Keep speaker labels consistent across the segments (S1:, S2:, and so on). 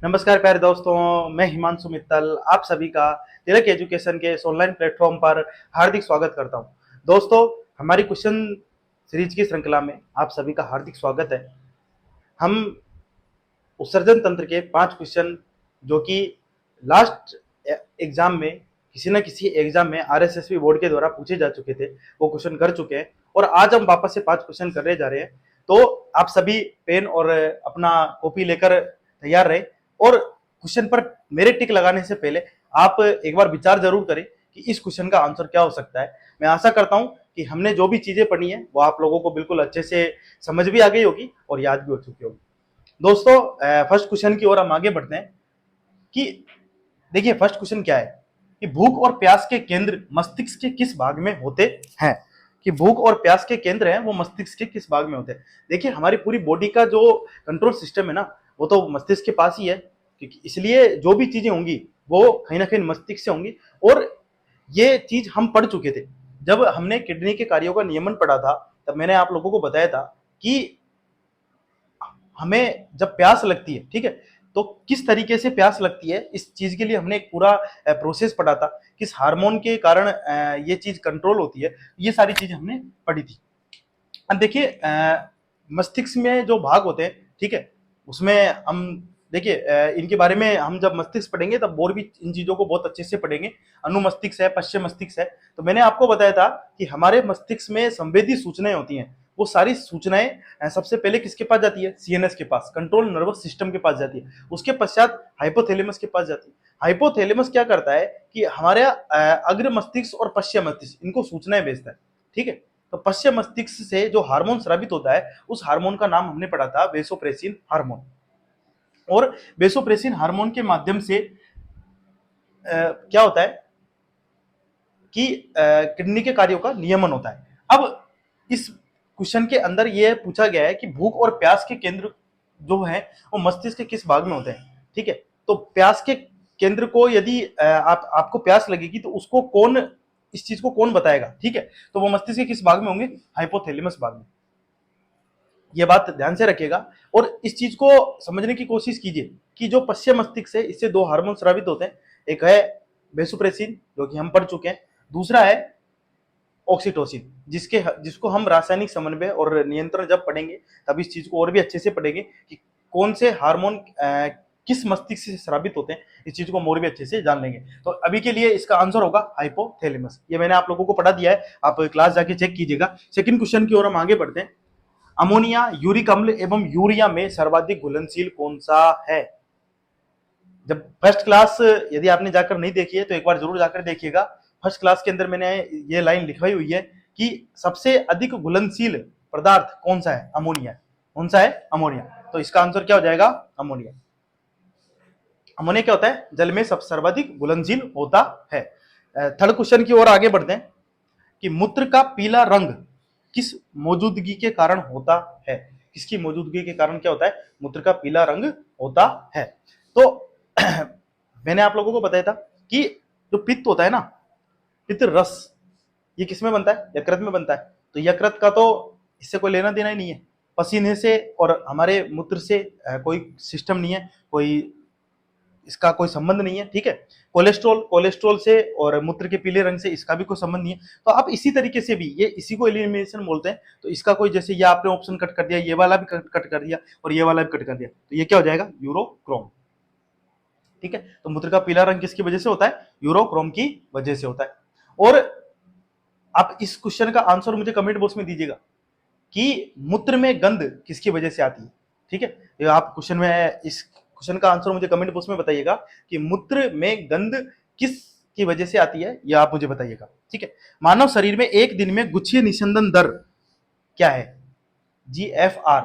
S1: नमस्कार प्यारे दोस्तों, मैं हिमांशु मित्तल आप सभी का तिलक एजुकेशन के इस ऑनलाइन प्लेटफॉर्म पर हार्दिक स्वागत करता हूं। दोस्तों, हमारी क्वेश्चन सीरीज की श्रृंखला में आप सभी का हार्दिक स्वागत है। हम उत्सर्जन तंत्र के 5 क्वेश्चन जो कि लास्ट एग्जाम में किसी न किसी एग्जाम में आरएसएसबी बोर्ड के द्वारा पूछे जा चुके थे, वो क्वेश्चन कर चुके हैं और आज हम वापस से 5 क्वेश्चन करने जा रहे हैं। तो आप सभी पेन और अपना कॉपी लेकर तैयार रहे और क्वेश्चन पर मेरे टिक लगाने से पहले आप एक बार विचार जरूर करें कि इस क्वेश्चन का आंसर क्या हो सकता है। मैं आशा करता हूं कि हमने जो भी चीजें पढ़ी है वो आप लोगों को बिल्कुल अच्छे से समझ भी आ गई होगी और याद भी हो चुकी होगी। दोस्तों, फर्स्ट क्वेश्चन की ओर हम आगे बढ़ते हैं कि देखिए फर्स्ट क्वेश्चन क्या है कि भूख और प्यास के केंद्र मस्तिष्क के किस भाग में होते हैं। कि भूख और प्यास के केंद्र हैं वो मस्तिष्क के किस भाग में होते हैं। देखिए हमारी पूरी बॉडी का जो कंट्रोल सिस्टम है ना, वो तो मस्तिष्क के पास ही है, क्योंकि इसलिए जो भी चीजें होंगी वो कहीं ना कहीं मस्तिष्क से होंगी। और ये चीज हम पढ़ चुके थे जब हमने किडनी के कार्यों का नियमन पढ़ा था। तब मैंने आप लोगों को बताया था कि हमें जब प्यास लगती है, ठीक है, तो किस तरीके से प्यास लगती है इस चीज के लिए हमने एक पूरा प्रोसेस पढ़ा था। किस हार्मोन के कारण ये चीज कंट्रोल होती है, ये सारी चीजें हमने पढ़ी थी। अब देखिए मस्तिष्क में जो भाग होते हैं, ठीक है, उसमें हम देखिए इनके बारे में हम जब मस्तिष्क पढ़ेंगे तब और भी इन चीजों को बहुत अच्छे से पढ़ेंगे। अनुमस्तिष्क है, पश्चिम मस्तिष्क है। तो मैंने आपको बताया था कि हमारे मस्तिष्क में संवेदी सूचनाएं होती हैं। वो सारी सूचनाएं सबसे पहले किसके पास जाती है? सीएनएस के पास, कंट्रोल नर्वस सिस्टम के पास जाती है। उसके पश्चात हाइपोथैलेमस के पास जाती है। हाइपोथैलेमस क्या करता है कि हमारे अग्र मस्तिष्क और पश्चिम मस्तिष्क इनको सूचनाएं भेजता है, ठीक है। तो पश्चिम मस्तिष्क से जो हार्मोन स्रावित होता है उस हार्मोन का नाम हमने पढ़ा था वेसोप्रेसिन हार्मोन। और वेसोप्रेसिन हार्मोन के माध्यम से क्या होता है कि किडनी के कार्यों का नियमन होता है। अब इस क्वेश्चन के अंदर यह पूछा गया है कि भूख और प्यास के केंद्र जो है वो मस्तिष्क के किस भाग में होते हैं, ठीक है। तो प्यास के केंद्र को यदि आपको प्यास लगेगी तो उसको कौन, इस चीज को कौन बताएगा, ठीक है। तो वो मस्तिष्क के किस भाग में होंगे? हाइपोथैलेमस भाग में। ये बात ध्यान से रखिएगा और इस चीज को समझने की कोशिश कीजिए कि जो पश्चिम मस्तिष्क है इससे दो हार्मोन स्रावित होते हैं। एक है वेसोप्रेसिन जो कि हम पढ़ चुके हैं, दूसरा है ऑक्सीटोसिन जिसको हम रासायनिक समन्वय और नियंत्रण जब पढ़ेंगे तब इस चीज को और भी अच्छे से पढ़ेंगे कि कौन से हार्मोन किस मस्तिष्क से स्रावित होते हैं। इस चीज को हम और भी अच्छे से जान लेंगे। तो अभी के लिए इसका आंसर होगा हाइपोथैलेमस। ये मैंने आप लोगों को पढ़ा दिया है, आप क्लास जाके चेक कीजिएगा। सेकंड क्वेश्चन की ओर हम आगे बढ़ते हैं। अमोनिया, यूरिक अम्ल एवं यूरिया में सर्वाधिक घुलनशील कौन सा है? जब फर्स्ट क्लास यदि आपने जाकर नहीं देखी है तो एक बार जरूर जाकर देखिएगा। फर्स्ट क्लास के अंदर मैंने ये लाइन लिखवाई हुई है कि सबसे अधिक घुलनशील पदार्थ कौन सा है? अमोनिया। कौन सा है? अमोनिया। तो इसका आंसर क्या हो जाएगा? अमोनिया। अमोनिया क्या होता है? जल में सब सर्वाधिक घुलनशील होता है। थर्ड क्वेश्चन की ओर आगे बढ़ते हैं कि मूत्र का पीला रंग किस मौजूदगी के कारण होता है? किसकी मौजूदगी के कारण क्या होता है? मूत्र का पीला रंग होता है। तो मैंने आप लोगों को बताया था कि जो पित्त होता है ना, पित्त रस, ये किसमें बनता है? यकृत में बनता है। तो यकृत का तो इससे कोई लेना देना ही नहीं है। पसीने से और हमारे मूत्र से कोई सिस्टम नहीं है, कोई इसका कोई संबंध नहीं है, ठीक है। कोलेस्ट्रॉल, कोलेस्ट्रॉल से और मूत्र के पीले रंग से इसका भी कोई संबंध नहीं है। तो आप इसी तरीके से भी ये इसी को एलिमिनेशन बोलते हैं। तो इसका कोई, जैसे ये आपने ऑप्शन कट कर दिया, ये वाला भी कट कर दिया और ये वाला भी कट कर दिया, तो ये क्या हो जाएगा? यूरोक्रोम, ठीक है। तो मूत्र का पीला रंग किसकी वजह से होता है? यूरोक्रोम की वजह से होता है। और आप इस क्वेश्चन का आंसर मुझे कमेंट बॉक्स में दीजिएगा कि मूत्र में गंध किसकी वजह से आती है, ठीक है। ये आप क्वेश्चन में इस क्वेश्चन का आंसर मुझे कमेंट बॉक्स में बताइएगा कि मूत्र में गंध किस की वजह से आती है, ये आप मुझे बताइएगा, ठीक है। मानव शरीर में एक दिन में गुच्छीय निस्यंदन दर क्या है? GFR,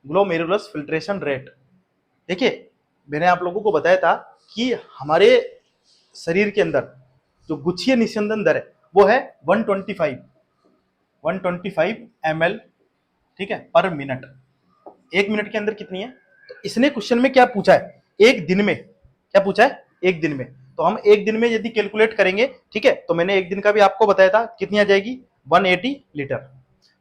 S1: glomerulus filtration rate. देखिए मैंने आप लोगों को बताया था कि हमारे शरीर के अंदर जो गुच्छीय निस्यंदन दर है वो है 125 ml, ठीक है, पर मिनट। एक मिनट के अंदर कितनी है? तो इसने क्वेश्चन में क्या पूछा है? एक दिन में। क्या पूछा है? एक दिन में। तो हम एक दिन में यदि कैलकुलेट करेंगे, ठीक है, तो मैंने एक दिन का भी आपको बताया था कितनी आ जाएगी? 180 लीटर।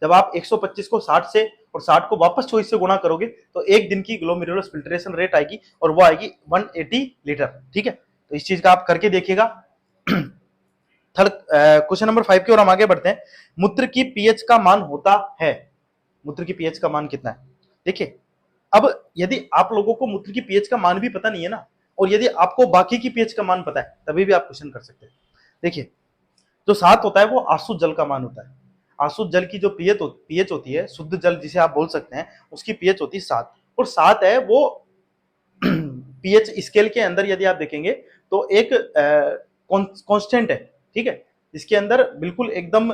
S1: जब आप 125 को 60 से और 60 को वापस 24 से गुणा करोगे तो एक दिन की ग्लोमेरुलस फिल्ट्रेशन रेट आएगी और वो आएगी 180 लीटर। ठीक है, तो इस चीज का आप करके देखिएगा। थर्ड क्वेश्चन नंबर 5 की ओर हम आगे बढ़ते हैं। मूत्र की पीएच का मान होता है, मूत्र की पीएच का मान कितना है? देखिए, अब यदि आप लोगों को मूत्र की पीएच का मान भी पता नहीं है ना, और यदि आपको बाकी की पीएच का मान पता है, तभी भी आप क्वेश्चन कर सकते हैं। देखिए, जो 7 होता है वो आसुत जल का मान होता है। आसुत जल की जो पीएच होती है, शुद्ध जल जिसे आप बोल सकते हैं, उसकी पीएच होती है 7, और 7 है वो पीएच स्केल के अंदर यदि आप देखेंगे तो एक कांस्टेंट है। ठीक है, इसके अंदर बिल्कुल एकदम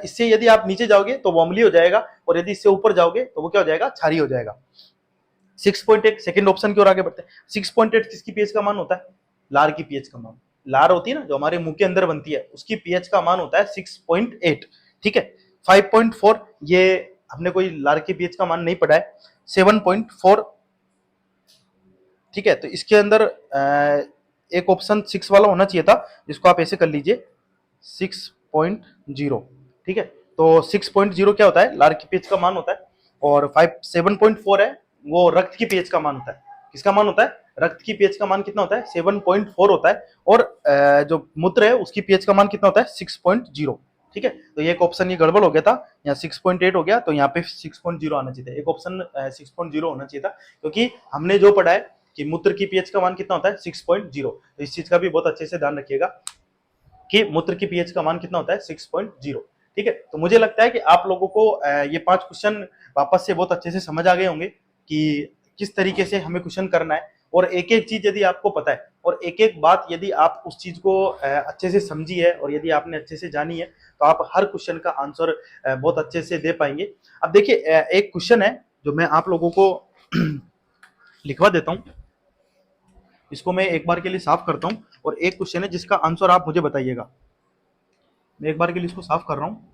S1: इससे यदि आप नीचे जाओगे तो वो अम्लीय हो जाएगा, और यदि इससे ऊपर जाओगे तो वो क्या हो जाएगा? क्षारीय हो जाएगा। 6.8 सेकंड ऑप्शन की ओर आगे बढ़ते हैं। 6.8 किसकी पीएच का मान होता है? लार की पीएच का मान। लार होती है ना जो हमारे मुंह के अंदर बनती है, उसकी पीएच का मान होता है 6.8। ठीक है, 5.4 ये हमने कोई लार की पीएच का मान नहीं पढ़ा है। 7.4। ठीक है, तो इसके अंदर एक ऑप्शन 6 वाला होना चाहिए था, जिसको आप ऐसे कर लीजिए 6.0। ठीक है, तो 6.0 क्या होता है? लार की पीएच का मान होता है। और 7.4 है वो रक्त की पीएच का मान होता है। किसका मान होता है? रक्त की पीएच का मान कितना होता है? 7.4 होता है। और जो मूत्र है उसकी पीएच का मान कितना होता है? 6.0। ठीक है, तो एक ऑप्शन ये गड़बड़ हो गया था, यहाँ 6.8 हो गया, तो यहाँ पे 6.0 आना चाहिए था। एक ऑप्शन 6.0 होना चाहिए था, क्योंकि हमने जो पढ़ा है कि मूत्र की पीएच का मान कितना होता है? 6.0। तो इस चीज का भी बहुत अच्छे से ध्यान रखिएगा कि मूत्र की पीएच का मान कितना होता है? 6.0। ठीक है, तो मुझे लगता है कि आप लोगों को ये 5 क्वेश्चन वापस से बहुत अच्छे से समझ आ गए होंगे कि किस तरीके से हमें क्वेश्चन करना है, और एक एक चीज यदि आपको पता है और एक एक बात यदि आप उस चीज को अच्छे से समझी है और यदि आपने अच्छे से जानी है, तो आप हर क्वेश्चन का आंसर बहुत अच्छे से दे पाएंगे। अब देखिए, एक क्वेश्चन है जो मैं आप लोगों को लिखवा देता हूँ, इसको मैं एक बार के लिए साफ करता हूँ, और एक क्वेश्चन है जिसका आंसर आप मुझे बताइएगा। मैं एक बार के लिए इसको साफ कर रहा हूँ।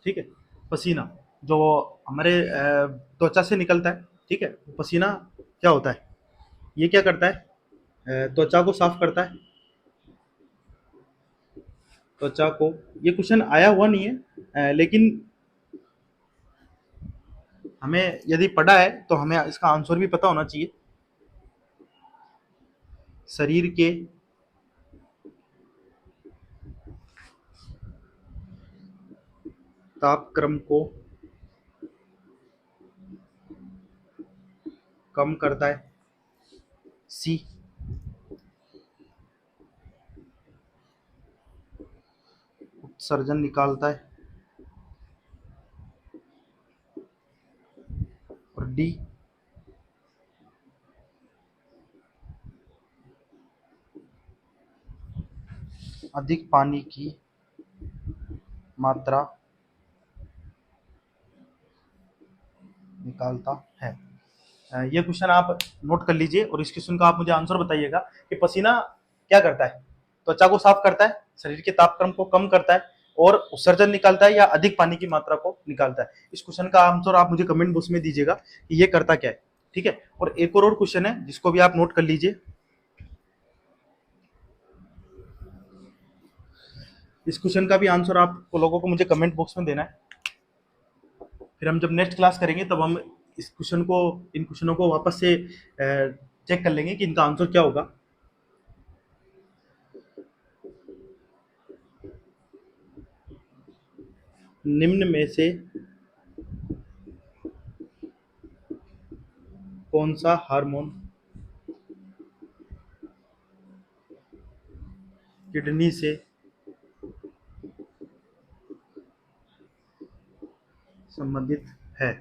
S1: ठीक है, पसीना जो हमारे त्वचा से निकलता है, ठीक है, पसीना क्या होता है? ये क्या करता है? त्वचा को साफ करता है। त्वचा को, ये क्वेश्चन आया हुआ नहीं है, लेकिन हमें यदि पढ़ा है तो हमें इसका आंसर भी पता होना चाहिए। शरीर के तापक्रम को कम करता है। सी। उत्सर्जन निकालता है। और डी, अधिक पानी की मात्रा निकालता है। ये क्वेश्चन आप नोट कर लीजिए, और इस क्वेश्चन का आप मुझे आंसर बताइएगा कि पसीना क्या करता है? त्वचा को साफ करता है, शरीर के तापक्रम को कम करता है, और उत्सर्जन निकालता है, या अधिक पानी की मात्रा को निकालता है। इस क्वेश्चन का आंसर आप मुझे कमेंट बॉक्स में दीजिएगा कि ये करता क्या है। ठीक है, और एक और क्वेश्चन है जिसको भी आप नोट कर लीजिए। इस क्वेश्चन का भी आंसर आप लोगों को मुझे कमेंट बॉक्स में देना है। फिर हम जब नेक्स्ट क्लास करेंगे तब हम इस क्वेश्चन को, इन क्वेश्चनों को वापस से चेक कर लेंगे कि इनका आंसर क्या होगा। निम्न में से कौन सा हार्मोन किडनी से संबंधित है?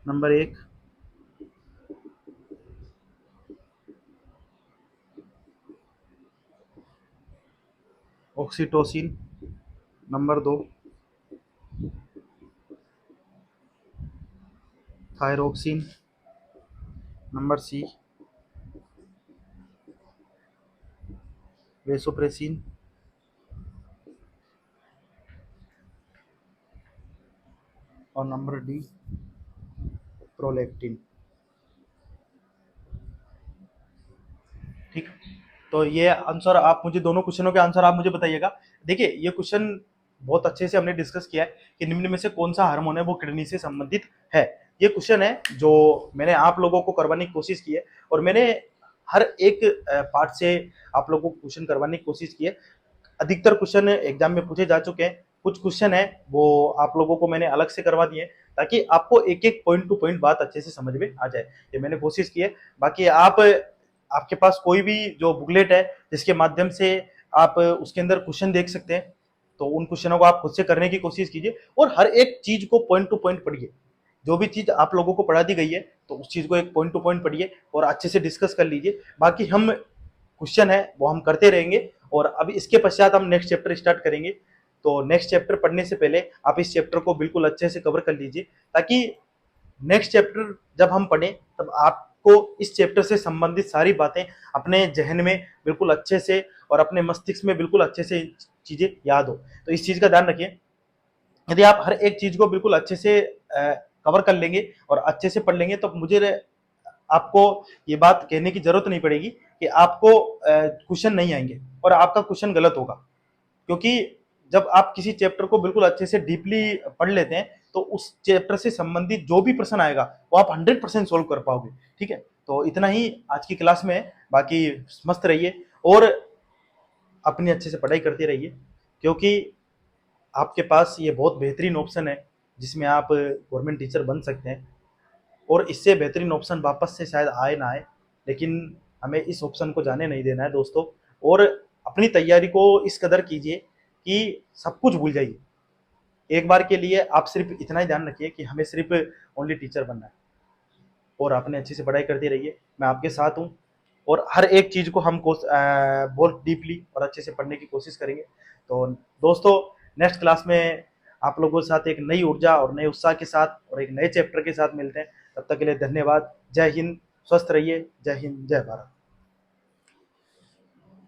S1: Number 1 oxytocin, number 2 thyroxine, number C vasopressin और नंबर डी प्रोलेक्टिन। ठीक। तो ये आंसर आप मुझे, दोनों क्वेश्चनों के आंसर आप मुझे बताइएगा। देखिए ये क्वेश्चन बहुत अच्छे से हमने डिस्कस किया है कि निम्न में से कौन सा हार्मोन है वो किडनी से संबंधित है। ये क्वेश्चन है जो मैंने आप लोगों को करवाने की कोशिश की है, और मैंने हर एक पार्ट से आप लोगों को क्वेश्चन करवाने की कोशिश की है। अधिकतर क्वेश्चन एग्जाम में पूछे जा चुके हैं, कुछ क्वेश्चन है वो आप लोगों को मैंने अलग से करवा दिए ताकि आपको एक एक पॉइंट टू पॉइंट बात अच्छे से समझ में आ जाए। ये मैंने कोशिश की है। बाकी आप, आपके पास कोई भी जो बुकलेट है जिसके माध्यम से आप उसके अंदर क्वेश्चन देख सकते हैं, तो उन क्वेश्चनों को आप खुद से करने की कोशिश कीजिए और हर एक चीज को पॉइंट टू पॉइंट पढ़िए। जो भी चीज आप लोगों को पढ़ा दी गई है तो उस चीज को एक पॉइंट टू पॉइंट पढ़िए और अच्छे से डिस्कस कर लीजिए। बाकी हम क्वेश्चन है वो हम करते रहेंगे, और अभी इसके पश्चात हम नेक्स्ट चैप्टर स्टार्ट करेंगे। तो नेक्स्ट चैप्टर पढ़ने से पहले आप इस चैप्टर को बिल्कुल अच्छे से कवर कर लीजिए, ताकि नेक्स्ट चैप्टर जब हम पढ़ें तब आपको इस चैप्टर से संबंधित सारी बातें अपने जहन में बिल्कुल अच्छे से और अपने मस्तिष्क में बिल्कुल अच्छे से चीजें याद हो। तो इस चीज का ध्यान रखिए। यदि आप हर एक चीज को बिल्कुल अच्छे से कवर कर लेंगे और अच्छे से पढ़ लेंगे तो मुझे आपको ये बात कहने की जरूरत नहीं पड़ेगी कि आपको क्वेश्चन नहीं आएंगे और आपका क्वेश्चन गलत होगा। क्योंकि जब आप किसी चैप्टर को बिल्कुल अच्छे से डीपली पढ़ लेते हैं तो उस चैप्टर से संबंधित जो भी प्रश्न आएगा वो आप 100% सोल्व कर पाओगे। ठीक है, तो इतना ही आज की क्लास में है। बाकी मस्त रहिए और अपनी अच्छे से पढ़ाई करते रहिए, क्योंकि आपके पास ये बहुत बेहतरीन ऑप्शन है जिसमें आप गवर्नमेंट टीचर बन सकते हैं। और इससे बेहतरीन ऑप्शन वापस से शायद आए ना आए, लेकिन हमें इस ऑप्शन को जाने नहीं देना है दोस्तों। और अपनी तैयारी को इस कदर कीजिए कि सब कुछ भूल जाइए। एक बार के लिए आप सिर्फ इतना ही ध्यान रखिए कि हमें सिर्फ ओनली टीचर बनना है, और आपने अच्छे से पढ़ाई करते रहिए। मैं आपके साथ हूँ और हर एक चीज़ को हम बहुत डीपली और अच्छे से पढ़ने की कोशिश करेंगे। तो दोस्तों नेक्स्ट क्लास में आप लोगों के साथ एक नई ऊर्जा और नए उत्साह के साथ और एक नए चैप्टर के साथ मिलते हैं। तब तक के लिए धन्यवाद। जय हिंद, स्वस्थ रहिए। जय हिंद, जय भारत।